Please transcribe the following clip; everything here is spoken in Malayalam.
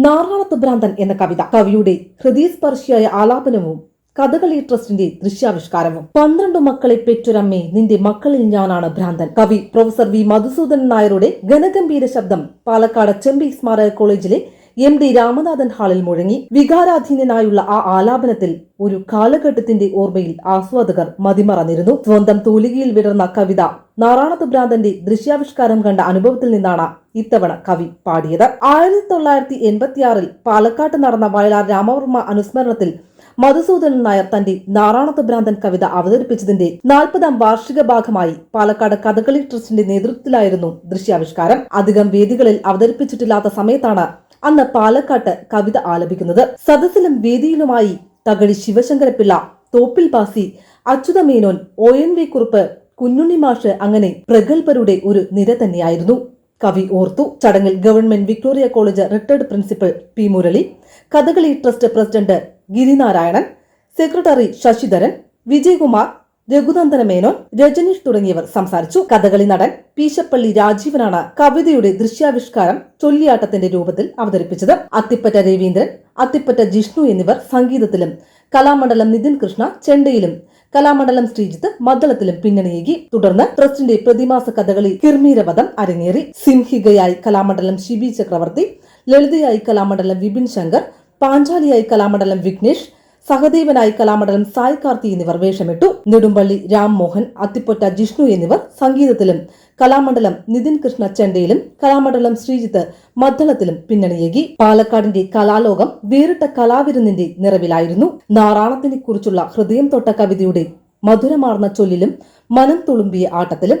നാറാണത്ത് ഭ്രാന്തൻ എന്ന കവിത കവിയുടെ ഹൃദയസ്പർശിയായ ആലാപനവും കഥകളി ട്രസ്റ്റിന്റെ ദൃശ്യാവിഷ്കാരവും 12 മക്കളെ പെറ്റൊരമ്മേ നിന്റെ മക്കളിൽ ഞാനാണ് ഭ്രാന്തൻ. കവി പ്രൊഫസർ വി മധുസൂദനൻ നായരുടെ ഘനഗംഭീര ശബ്ദം പാലക്കാട് ചെമ്പി സ്മാരക കോളേജിലെ MD രാമനാഥൻ ഹാളിൽ മുഴങ്ങി. വികാരാധീനനായുള്ള ആ ആലാപനത്തിൽ ഒരു കാലഘട്ടത്തിന്റെ ഓർമ്മയിൽ ആസ്വാദകർ മതിമറന്നിരുന്നു. സ്വന്തം തൂലികയിൽ വിടർന്ന കവിത നാറാണത്ത് ഭ്രാന്തന്റെ ദൃശ്യാവിഷ്കാരം കണ്ട അനുഭവത്തിൽ നിന്നാണ് ഇത്തവണ കവി പാടിയത്. 1986 പാലക്കാട്ട് നടന്ന വയലാർ രാമവർമ്മ അനുസ്മരണത്തിൽ മധുസൂദനൻ നായർ തന്റെ നാറാണത്ത് ഭ്രാന്തൻ കവിത അവതരിപ്പിച്ചതിന്റെ 40ാം വാർഷിക ഭാഗമായി പാലക്കാട് കഥകളി ട്രസ്റ്റിന്റെ നേതൃത്വത്തിലായിരുന്നു ദൃശ്യാവിഷ്കാരം. അധികം വേദികളിൽ അവതരിപ്പിച്ചിട്ടില്ലാത്ത സമയത്താണ് അന്ന് പാലക്കാട്ട് കവിത ആലപിക്കുന്നത്. സദസ്സിലും വേദിയിലുമായി തകഴി ശിവശങ്കരപ്പിള്ള, തോപ്പിൽ ബാസി, അച്യുതമേനോൻ, ONV കുറുപ്പ്, കുഞ്ഞുണ്ണി മാഷ് അങ്ങനെ പ്രഗത്ഭരുടെ ഒരു നിര തന്നെയായിരുന്നു. കവി ഓർത്തു. ചടങ്ങിൽ government Victoria college retired principal P. Murali, Kathakali trust president Girinarayanan, secretary Sasidharan, Vijayakumar, Raghunandana Menon, Rajaneesh തുടങ്ങിയവർ സംസാരിച്ചു. കഥകളി നടൻ പീശപ്പള്ളി രാജീവനാണ് കവിതയുടെ ദൃശ്യാവിഷ്കാരം ചൊല്ലിയാട്ടത്തിന്റെ രൂപത്തിൽ അവതരിപ്പിച്ചത്. അത്തിപ്പറ്റ രവീന്ദ്രൻ, അത്തിപ്പറ്റ ജിഷ്ണു എന്നിവർ സംഗീതത്തിലും, കലാമണ്ഡലം നിതിൻ കൃഷ്ണ ചെണ്ടയിലും, കലാമണ്ഡലം ശ്രീജിത്ത് മദ്ദളത്തിലും പിന്നണിയേകി. തുടർന്ന് ട്രസ്റ്റിന്റെ പ്രതിമാസ കഥകളി കിർമീരവധം അരങ്ങേറി. സിംഹികയായി കലാമണ്ഡലം ശിബി ചക്രവർത്തി, ലളിതയായി കലാമണ്ഡലം വിപിൻ ശങ്കർ, പാഞ്ചാലിയായി കലാമണ്ഡലം വിഘ്നേഷ്, സഹദേവനായി കലാമണ്ഡലം സായ് കാർത്തി എന്നിവർ വേഷമിട്ടു. നെടുമ്പള്ളി രാംമോഹൻ, അത്തിപ്പൊറ്റ ജിഷ്ണു എന്നിവർ സംഗീതത്തിലും, കലാമണ്ഡലം നിതിൻ കൃഷ്ണ ചെണ്ടയിലും, കലാമണ്ഡലം ശ്രീജിത്ത് മദ്ദളത്തിലും പിന്നണിയേകി. പാലക്കാടിന്റെ കലാലോകം വേറിട്ട കലാവിരുന്നിന്റെ നിറവിലായിരുന്നു. നാറാണത്തിനെ കുറിച്ചുള്ള ഹൃദയം തൊട്ട കവിതയുടെ മധുരമാർന്ന ചൊല്ലിലും മനം തുളുമ്പിയ ആട്ടത്തിലും